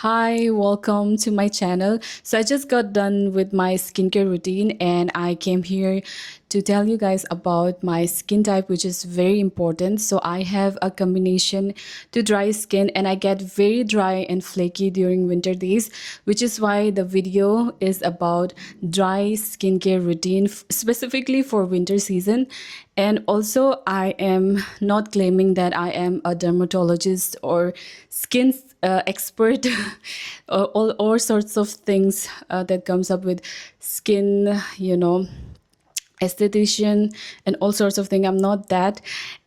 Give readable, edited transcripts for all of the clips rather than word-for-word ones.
Hi, welcome to my channel. So I just got done with my skincare routine and I came here to tell you guys about my skin type, which is very important. So I have a combination to dry skin and I get very dry and flaky during winter days, which is why the video is about dry skincare routine specifically for winter season. And also, I am not claiming that I am a dermatologist or skin expert, all sorts of things that comes up with skin, esthetician and all sorts of things. I'm not that,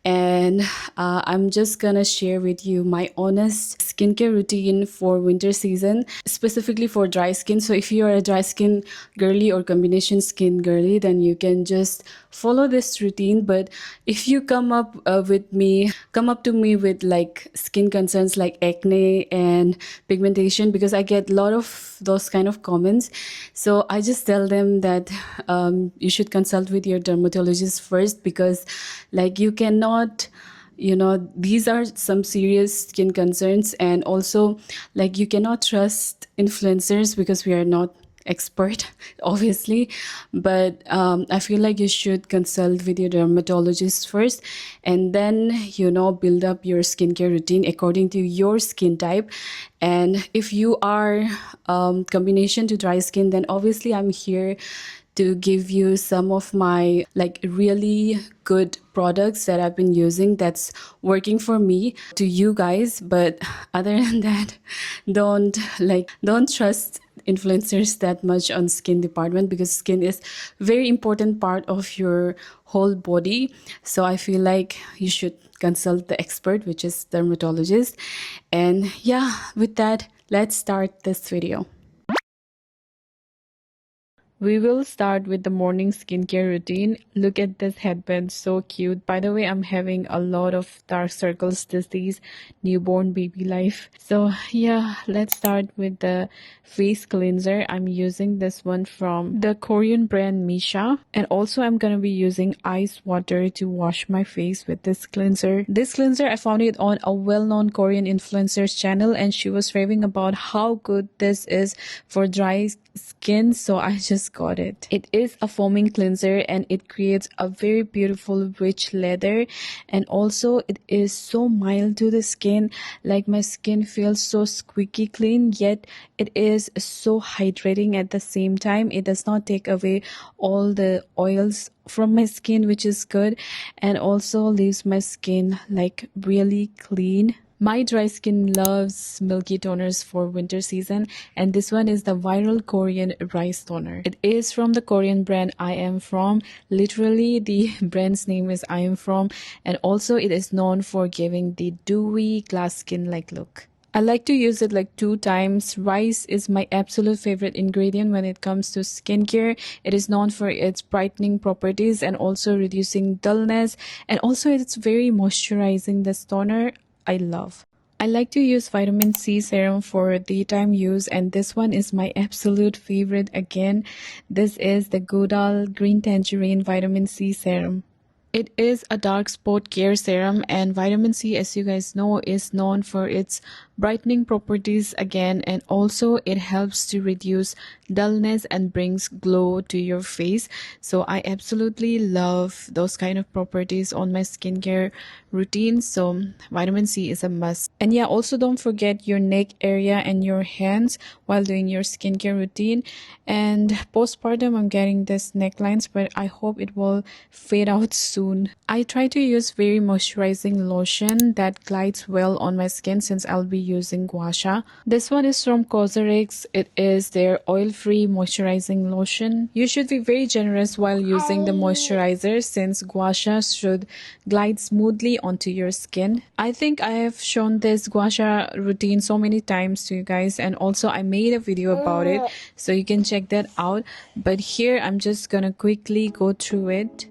and I'm just gonna share with you my honest skincare routine for winter season, specifically for dry skin. So if you're a dry skin girly or combination skin girly, then you can just follow this routine. But if you come up to me with like skin concerns like acne and pigmentation, because I get a lot of those kind of comments, so I just tell them that you should consult with your dermatologist first, because like you cannot, these are some serious skin concerns. And also, like, you cannot trust influencers because we are not expert obviously. But I feel like you should consult with your dermatologist first, and then build up your skincare routine according to your skin type. And if you are combination to dry skin, then obviously I'm here to give you some of my like really good products that I've been using that's working for me to you guys. But other than that, don't trust influencers that much on skin department, because skin is very important part of your whole body. So I feel like you should consult the expert, which is dermatologist. And yeah, with that, let's start this video. We will start with the morning skincare routine. Look at this headband, so cute. By the way, I'm having a lot of dark circles these days, newborn baby life. So yeah, let's start with the face cleanser. I'm using this one from the Korean brand Misha. And also I'm gonna be using ice water to wash my face with this cleanser. This cleanser, I found it on a well-known Korean influencer's channel and she was raving about how good this is for dry skin, so I just got it. It is a foaming cleanser and it creates a very beautiful rich lather, and also it is so mild to the skin. Like, my skin feels so squeaky clean, yet it is so hydrating at the same time. It does not take away all the oils from my skin, which is good, and also leaves my skin like really clean. My dry skin loves milky toners for winter season, and this one is the viral Korean rice toner. It is from the Korean brand I Am From. Literally, the brand's name is I Am From, and also it is known for giving the dewy glass skin-like look. I like to use it like 2 times. Rice is my absolute favorite ingredient when it comes to skincare. It is known for its brightening properties and also reducing dullness, and also it's very moisturizing. This toner I love. I like to use vitamin C serum for daytime use, and this one is my absolute favorite again. This is the Godal Green Tangerine Vitamin C Serum. It is a dark spot care serum, and vitamin C, as you guys know, is known for its brightening properties again, and also it helps to reduce dullness and brings glow to your face. So I absolutely love those kind of properties on my skincare routine. So vitamin C is a must. And yeah, also don't forget your neck area and your hands while doing your skincare routine. And postpartum, I'm getting this necklines, but I hope it will fade out soon. I try to use very moisturizing lotion that glides well on my skin since I'll be using gua sha. This one is from Cosrx. It is their oil-free moisturizing lotion. You should be very generous while using the moisturizer since gua sha should glide smoothly onto your skin. I think I have shown this gua sha routine so many times to you guys, and also I made a video about it, so you can check that out. But here I'm just gonna quickly go through it.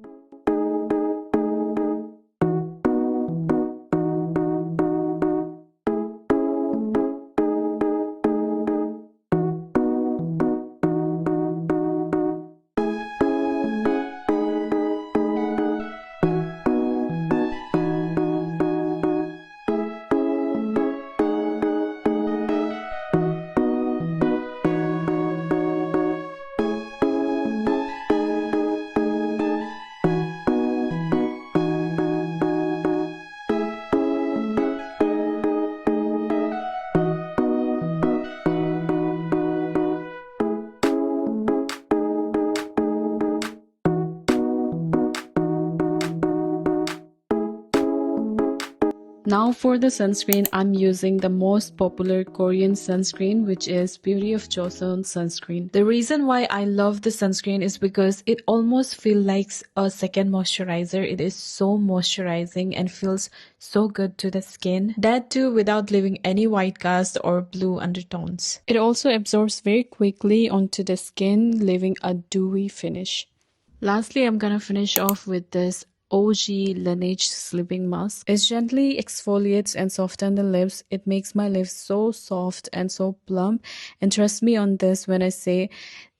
Now for the sunscreen, I'm using the most popular Korean sunscreen, which is Beauty of Joseon sunscreen. The reason why I love the sunscreen is because it almost feels like a second moisturizer. It is so moisturizing and feels so good to the skin. That too without leaving any white cast or blue undertones. It also absorbs very quickly onto the skin, leaving a dewy finish. Lastly, I'm gonna finish off with this OG Laneige sleeping mask. It gently exfoliates and softens the lips. It makes my lips so soft and so plump. And trust me on this when I say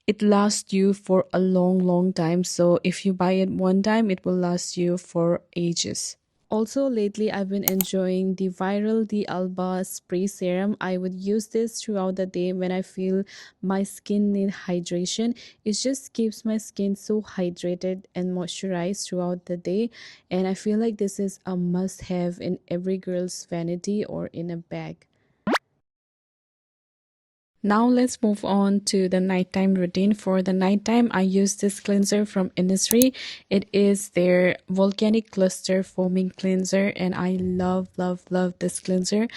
it lasts you for a long time. So if you buy it one time, it will last you for ages. Also, lately I've been enjoying the Viral the Alba spray serum. I would use this throughout the day when I feel my skin need hydration. It just keeps my skin so hydrated and moisturized throughout the day, and I feel like this is a must have in every girl's vanity or in a bag. Now let's move on to the nighttime routine. For the nighttime, I use this cleanser from Innisfree. It is their volcanic cluster foaming cleanser, and I love this cleanser.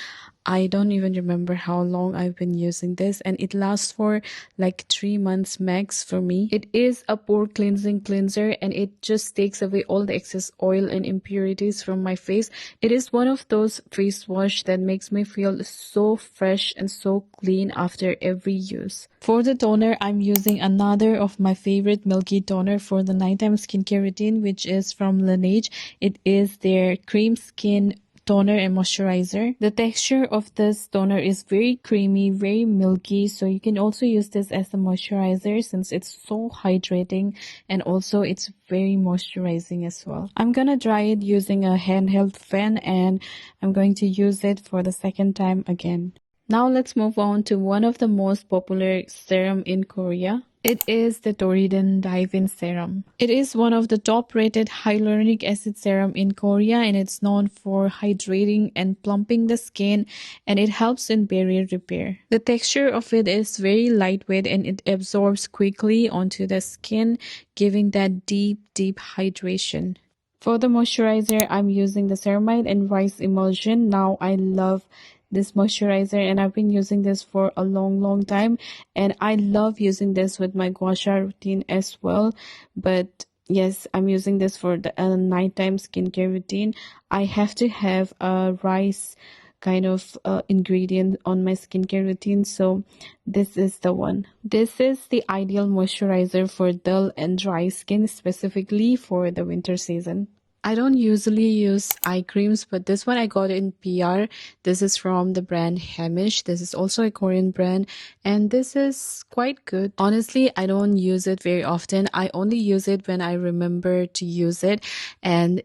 I don't even remember how long I've been using this, and it lasts for like 3 months max for me. It is a pore cleansing cleanser, and it just takes away all the excess oil and impurities from my face. It is one of those face wash that makes me feel so fresh and so clean after every use. For the toner, I'm using another of my favorite milky toner for the nighttime skincare routine, which is from Laneige. It is their cream skin toner and moisturizer. The texture of this toner is very creamy, very milky, so you can also use this as a moisturizer since it's so hydrating, and also it's very moisturizing as well. I'm gonna dry it using a handheld fan, and I'm going to use it for the second time again. Now let's move on to one of the most popular serum in Korea. It is the DRY DEHYDRATED Serum. It is one of the top-rated hyaluronic acid serum in Korea, and it's known for hydrating and plumping the skin, and it helps in barrier repair. The texture of it is very lightweight and it absorbs quickly onto the skin, giving that deep hydration. For the moisturizer, I'm using the ceramide and rice emulsion. Now I love this moisturizer, and I've been using this for a long time, and I love using this with my gua sha routine as well. But yes, I'm using this for the nighttime skincare routine. I have to have a rice kind of ingredient on my skincare routine, so this is the one. This is the ideal moisturizer for dull and dry skin, specifically for the winter season. I don't usually use eye creams, but this one I got in PR. This is from the brand Hamish. This is also a Korean brand, and this is quite good. Honestly, I don't use it very often. I only use it when I remember to use it, and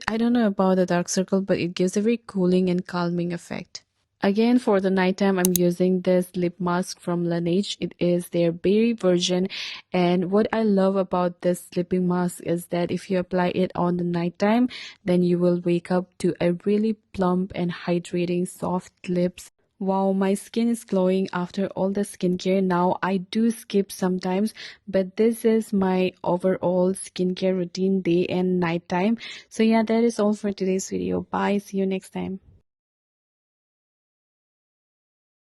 I don't know about the dark circle, but it gives a very cooling and calming effect. Again, for the nighttime, I'm using this lip mask from Laneige. It is their berry version, and what I love about this sleeping mask is that if you apply it on the nighttime, then you will wake up to a really plump and hydrating soft lips. Wow, my skin is glowing after all the skincare. Now I do skip sometimes, but this is my overall skincare routine day and night time. So yeah, that is all for today's video. Bye, see you next time.